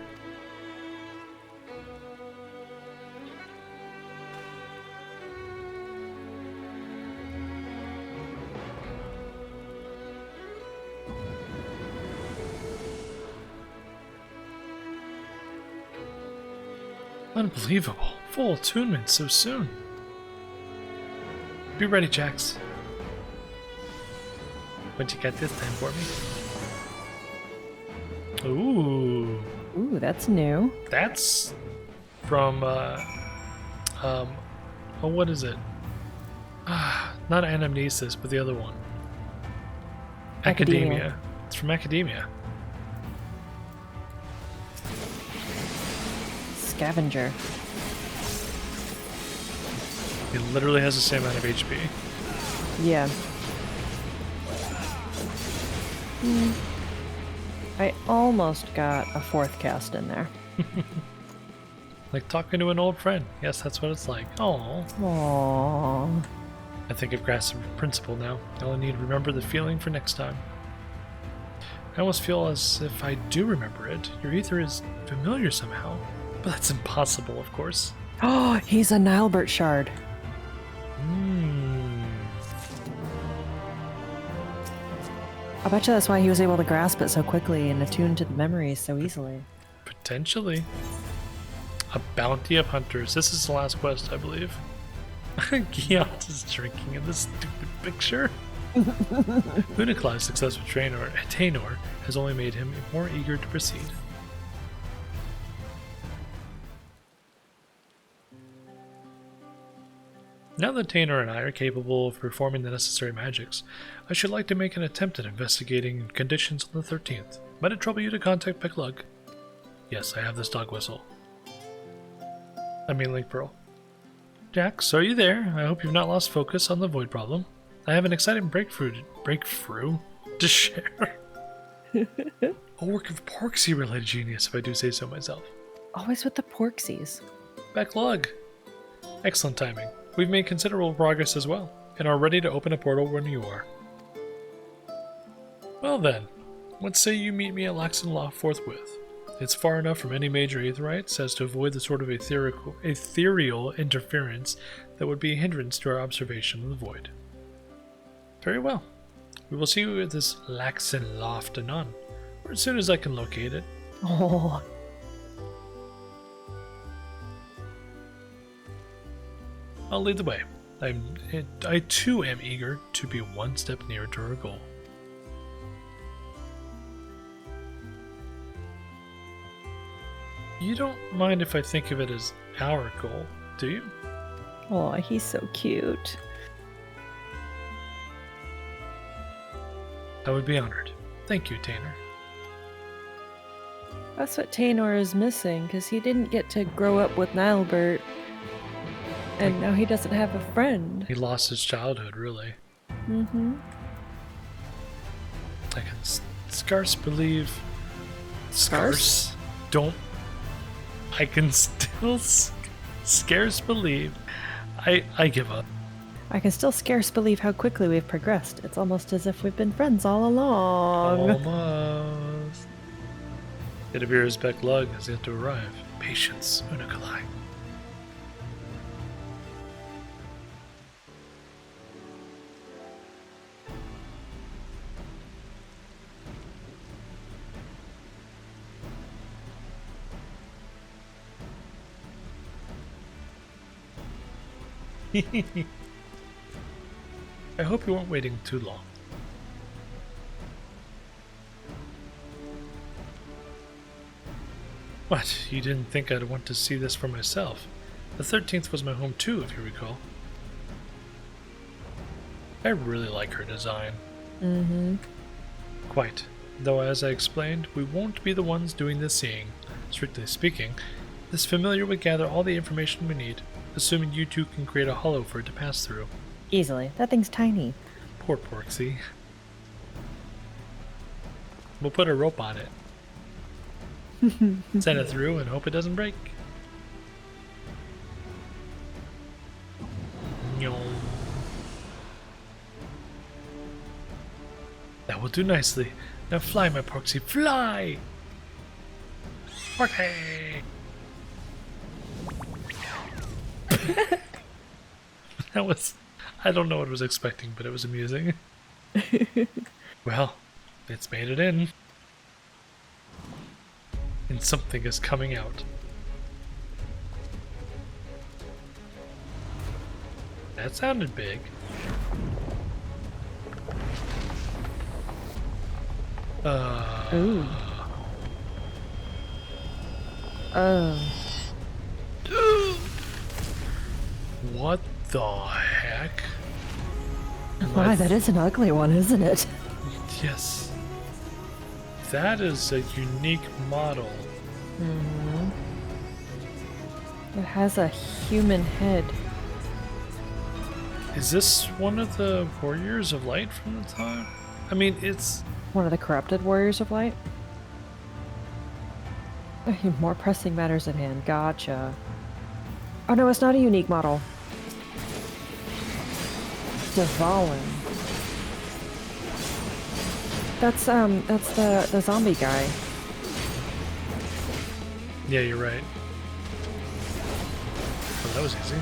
Speaker 1: Unbelievable. Full attunement so soon. Be ready, Jax. What you got this time for me? Ooh.
Speaker 2: Ooh, that's new.
Speaker 1: That's from, what is it? Not Anamnesis, but the other one. Academia. It's from Academia.
Speaker 2: Scavenger.
Speaker 1: It literally has the same amount of HP.
Speaker 2: Yeah. I almost got a fourth cast in there.
Speaker 1: Like talking to an old friend. Yes, that's what it's like. Aww.
Speaker 2: Aww.
Speaker 1: I think I've grasped the principle now. I only need to remember the feeling for next time. I almost feel as if I do remember it. Your ether is familiar somehow. But that's impossible, of course.
Speaker 2: Oh, he's a Nilebert shard. I bet you that's why he was able to grasp it so quickly and attune to the memories so easily.
Speaker 1: Potentially. A bounty of hunters. This is the last quest, I believe. Giant is drinking in this stupid picture. Uniclai's success with Tainor has only made him more eager to proceed. Now that Tainor and I are capable of performing the necessary magics, I should like to make an attempt at investigating conditions on the 13th. Might it trouble you to contact Picklug? Yes, I have this dog whistle. I mean Link Pearl. Jax, are you there? I hope you've not lost focus on the void problem. I have an exciting breakthrough to share. A work of Porksy-related genius, if I do say so myself.
Speaker 2: Always with the Porksies.
Speaker 1: Picklug! Excellent timing. We've made considerable progress as well, and are ready to open a portal when you are. Well then, let's say you meet me at Laxenloft forthwith. It's far enough from any major aetherites as to avoid the sort of ethereal interference that would be a hindrance to our observation of the void. Very well. We will see you at this Laxenloft anon, or as soon as I can locate it.
Speaker 2: Oh.
Speaker 1: I'll lead the way. I too am eager to be one step nearer to our goal. You don't mind if I think of it as our goal, do you?
Speaker 2: Oh, he's so cute.
Speaker 1: I would be honored. Thank you, Tainor.
Speaker 2: That's what Taynor is missing, because he didn't get to grow up with Nilebert, and now he doesn't have a friend.
Speaker 1: He lost his childhood, really.
Speaker 2: Mm-hmm.
Speaker 1: I can scarce believe...
Speaker 2: Scarce?
Speaker 1: I can still scarce believe... I give up.
Speaker 2: I can still scarce believe how quickly we've progressed. It's almost as if we've been friends all along.
Speaker 1: Almost. It appears Beck Lug has yet to arrive. Patience, Unakalai. I hope you weren't waiting too long. What? You didn't think I'd want to see this for myself? The 13th was my home too, if you recall. I really like her design.
Speaker 2: Mm-hmm.
Speaker 1: Quite. Though as I explained, we won't be the ones doing the seeing. Strictly speaking, this familiar would gather all the information we need, assuming you two can create a hollow for it to pass through.
Speaker 2: Easily. That thing's tiny.
Speaker 1: Poor Porksy. We'll put a rope on it. Send it through and hope it doesn't break. That will do nicely. Now fly, my Porksy, fly! Porksy! That was... I don't know what I was expecting, but it was amusing. Well, it's made it in. And something is coming out. That sounded big.
Speaker 2: Ooh.
Speaker 1: What the heck?
Speaker 2: Why, that is an ugly one, isn't it?
Speaker 1: Yes. That is a unique model.
Speaker 2: Mm-hmm. It has a human head.
Speaker 1: Is this one of the Warriors of Light from the time? I mean, it's...
Speaker 2: One of the corrupted Warriors of Light? More pressing matters at hand. Gotcha. Oh no, it's not a unique model. Dvalin. That's the zombie guy.
Speaker 1: Yeah, you're right. Oh, that was easy.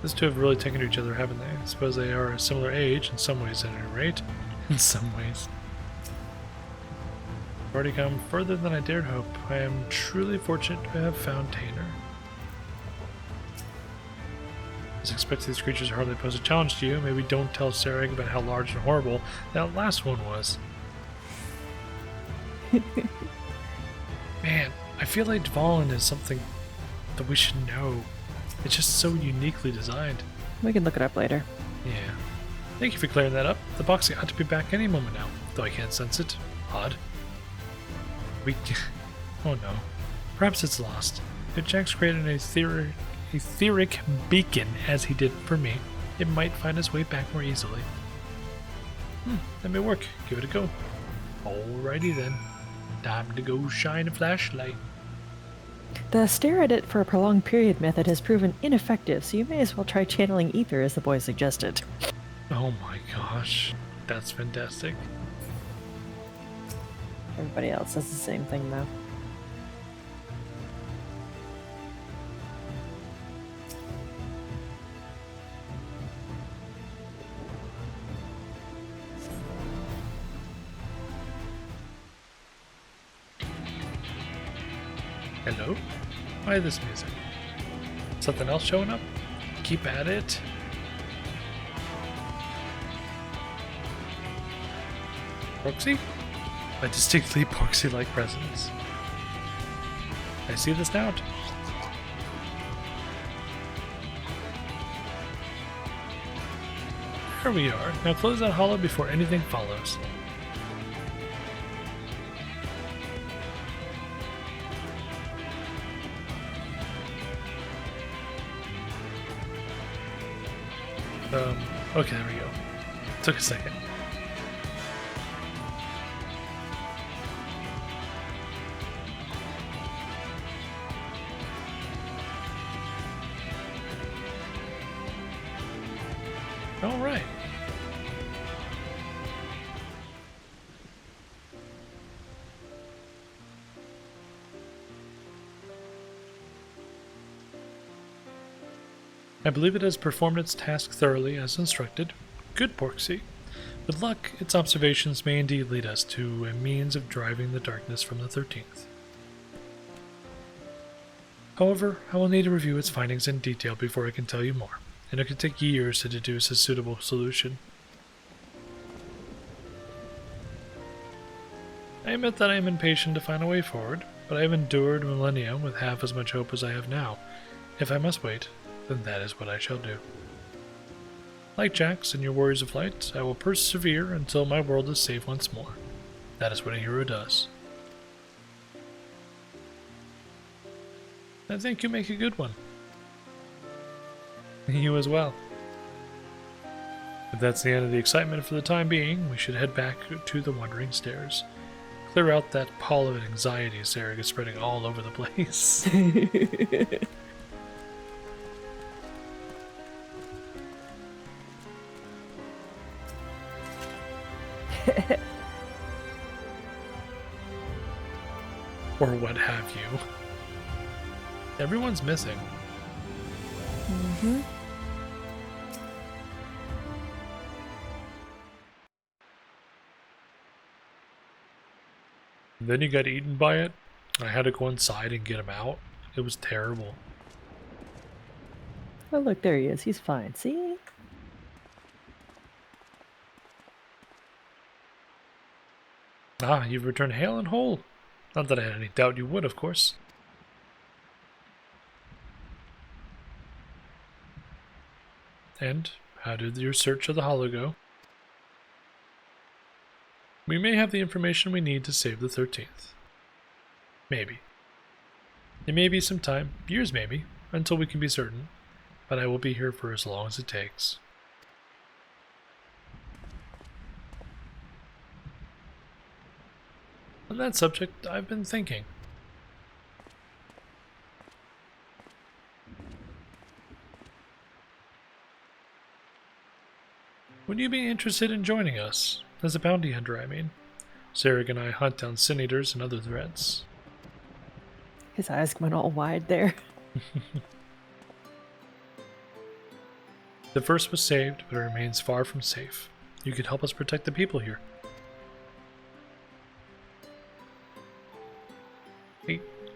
Speaker 1: These two have really taken to each other, haven't they? I suppose they are a similar age, in some ways at any rate. In some ways. I've already come further than I dared hope. I am truly fortunate to have found Taynor. As expected, these creatures hardly pose a challenge to you. Maybe don't tell Sarek about how large and horrible that last one was. Man, I feel like Dvalin is something that we should know. It's just so uniquely designed.
Speaker 2: We can look it up later.
Speaker 1: Yeah. Thank you for clearing that up. The box ought to be back any moment now, though I can't sense it. Odd. Oh no. Perhaps it's lost. If Jack's created an etheric beacon, as he did for me, it might find its way back more easily. That may work. Give it a go. Alrighty then. Time to go shine a flashlight.
Speaker 2: The stare at it for a prolonged period method has proven ineffective, so you may as well try channeling ether as the boy suggested.
Speaker 1: Oh my gosh. That's fantastic.
Speaker 2: Everybody else does the same thing though.
Speaker 1: Hello? Why this music? Something else showing up? Keep at it. Porksy? A distinctly Porksy-like presence. I see the snout. There we are. Now close that hollow before anything follows. Okay, there we go. Took a second. All right. I believe it has performed its task thoroughly as instructed. Good, Porksy. With luck, its observations may indeed lead us to a means of driving the darkness from the 13th. However, I will need to review its findings in detail before I can tell you more, and it could take years to deduce a suitable solution. I admit that I am impatient to find a way forward, but I have endured millennia with half as much hope as I have now. If I must wait, then that is what I shall do. Like Jax in your Warriors of Light, I will persevere until my world is safe once more. That is what a hero does. I think you make a good one. You as well. If that's the end of the excitement for the time being, we should head back to the Wandering Stairs. Clear out that pall of anxiety Sarah is spreading all over the place. Or what have you. Everyone's missing.
Speaker 2: Mm-hmm.
Speaker 1: And then you got eaten by it. I had to go inside and get him out. It was terrible.
Speaker 2: Oh, look, there he is. He's fine. See?
Speaker 1: Ah, you've returned hale and whole. Not that I had any doubt you would, of course. And how did your search of the Hollow go? We may have the information we need to save the 13th. Maybe. It may be some time, years maybe, until we can be certain, but I will be here for as long as it takes. On that subject, I've been thinking. Would you be interested in joining us? As a bounty hunter, I mean. Sarah and I hunt down sin eaters and other threats.
Speaker 2: His eyes went all wide there.
Speaker 1: The first was saved, but it remains far from safe. You could help us protect the people here.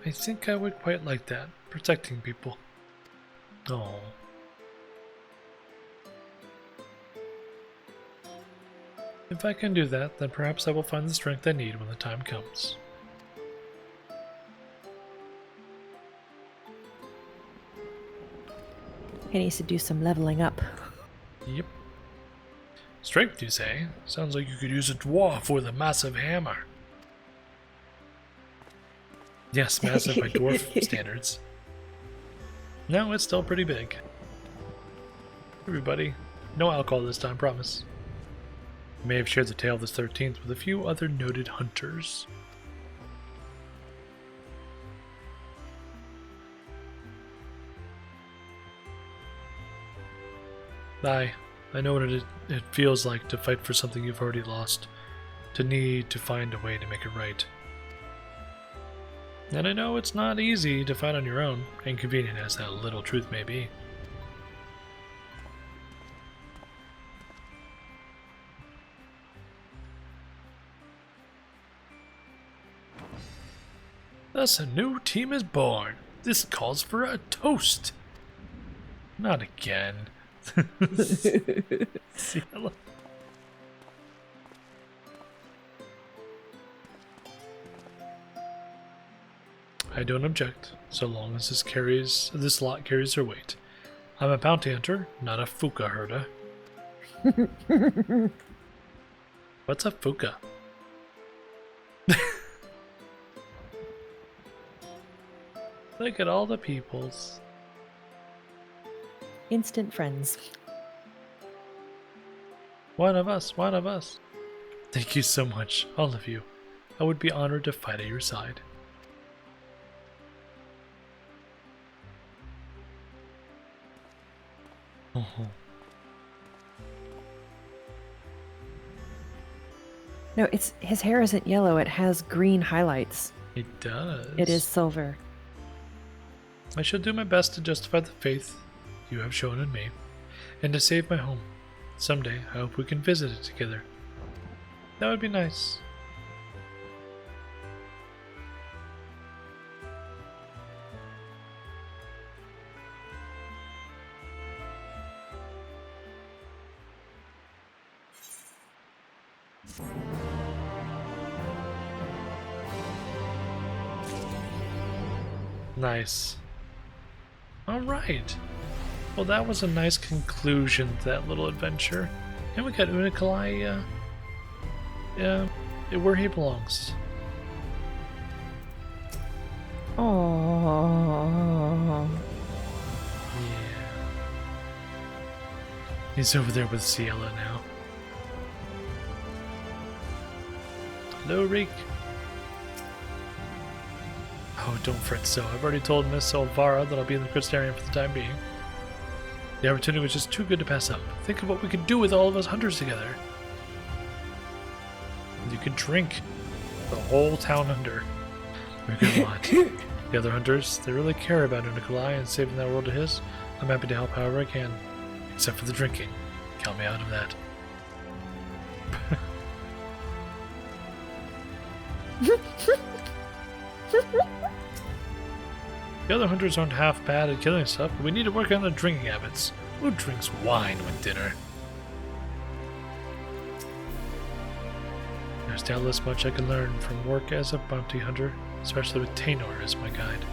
Speaker 1: I think I would quite like that, protecting people. Oh. If I can do that, then perhaps I will find the strength I need when the time comes.
Speaker 2: He needs to do some leveling up.
Speaker 1: Yep. Strength, you say? Sounds like you could use a dwarf with a massive hammer. Yes, massive by dwarf standards. No, it's still pretty big. Everybody, no alcohol this time, promise. I may have shared the tale of this 13th with a few other noted hunters. I know what it feels like to fight for something you've already lost, to need to find a way to make it right. And I know it's not easy to fight on your own, inconvenient as that little truth may be. Thus a new team is born. This calls for a toast. Not again. Cielo. I don't object, so long as this lot carries their weight. I'm a bounty hunter, not a fuka herder. What's a fuka? Look at all the peoples.
Speaker 2: Instant friends.
Speaker 1: One of us, one of us. Thank you so much, all of you. I would be honored to fight at your side. Oh.
Speaker 2: No, his hair isn't yellow. It has green highlights.
Speaker 1: It does.
Speaker 2: It is silver.
Speaker 1: I shall do my best to justify the faith you have shown in me, and to save my home. Someday, I hope we can visit it together. That would be nice. Nice. Alright. Well, that was a nice conclusion to that little adventure. And we got Unikalai, where he belongs.
Speaker 2: Oh.
Speaker 1: Yeah. He's over there with Ciela now. Lue-reeq. Oh, don't fret so. I've already told Miss Elvira that I'll be in the Crystarium for the time being. The opportunity was just too good to pass up. Think of what we could do with all of us hunters together. You could drink the whole town under. We could want. The other hunters, they really care about Unikalai and saving that world of his. I'm happy to help however I can. Except for the drinking. Count me out of that. The other hunters aren't half bad at killing stuff, but we need to work on their drinking habits. Who drinks wine with dinner? There's doubtless much I can learn from work as a bounty hunter, especially with Tainor as my guide.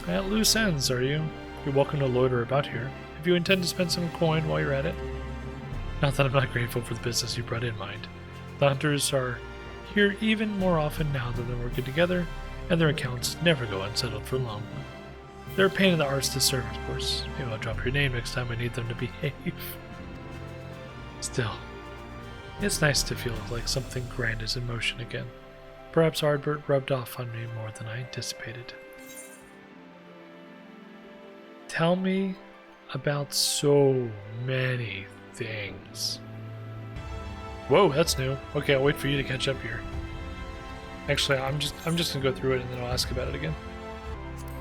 Speaker 1: At loose ends, are you? You're welcome to loiter about here, if you intend to spend some coin while you're at it. Not that I'm not grateful for the business you brought in mind. The hunters are here even more often now that they're working together, and their accounts never go unsettled for long. They're a pain in the arse to serve, of course. Maybe I'll drop your name next time I need them to behave. Still, it's nice to feel like something grand is in motion again. Perhaps Ardbert rubbed off on me more than I anticipated. Tell me about so many things. Whoa, that's new. Okay, I'll wait for you to catch up here. Actually, I'm just gonna go through it and then I'll ask about it again.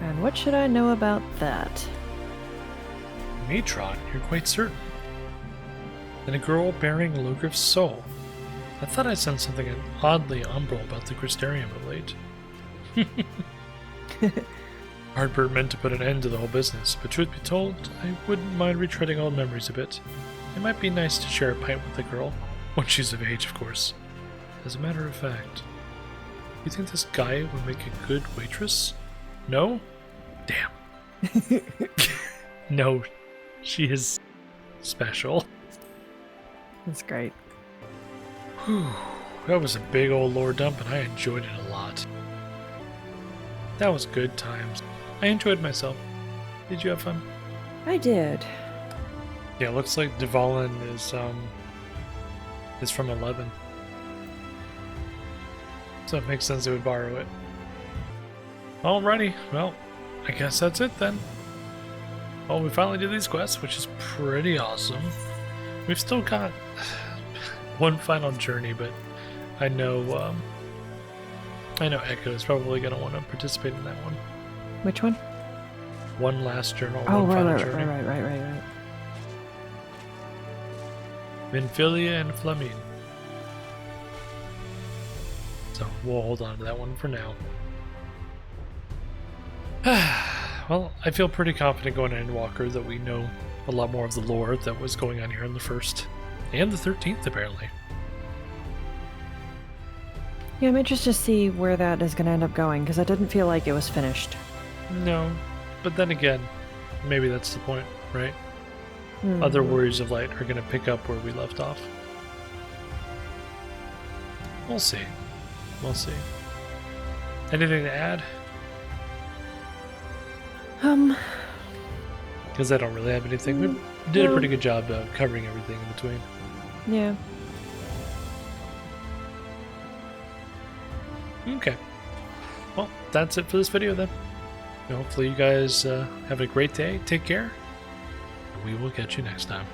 Speaker 2: And what should I know about that?
Speaker 1: Matron, you're quite certain. And a girl bearing Logriff's soul. I thought I sensed something oddly umbral about the Crystarium of late. Ardbert meant to put an end to the whole business, but truth be told, I wouldn't mind retreading old memories a bit. It might be nice to share a pint with the girl, once she's of age, of course. As a matter of fact, you think this guy would make a good waitress? No? Damn. No, she is special.
Speaker 2: That's great.
Speaker 1: Whew, that was a big old lore dump and I enjoyed it a lot. That was good times. I enjoyed myself. Did you have fun?
Speaker 2: I did.
Speaker 1: Yeah, it looks like Dvalin is from 11. So it makes sense they would borrow it. Alrighty, well, I guess that's it then. Well, we finally did these quests, which is pretty awesome. We've still got one final journey, but I know Echo is probably going to want to participate in that one.
Speaker 2: Which one?
Speaker 1: One last journal,
Speaker 2: Oh,
Speaker 1: one final
Speaker 2: right.
Speaker 1: journey. Minfilia and Fleming. So we'll hold on to that one for now. Well, I feel pretty confident going to Endwalker that we know a lot more of the lore that was going on here in the 1st. And the 13th, apparently.
Speaker 2: Yeah, I'm interested to see where that is going to end up going, because I didn't feel like it was finished.
Speaker 1: No, but then again, maybe that's the point, right? other Warriors of Light are going to pick up where we left off. We'll see. We'll see. Anything to add? Because I don't really have anything. We did a pretty good job covering everything in between.
Speaker 2: Yeah.
Speaker 1: Okay. Well, that's it for this video then. Hopefully you guys have a great day. Take care. We will catch you next time.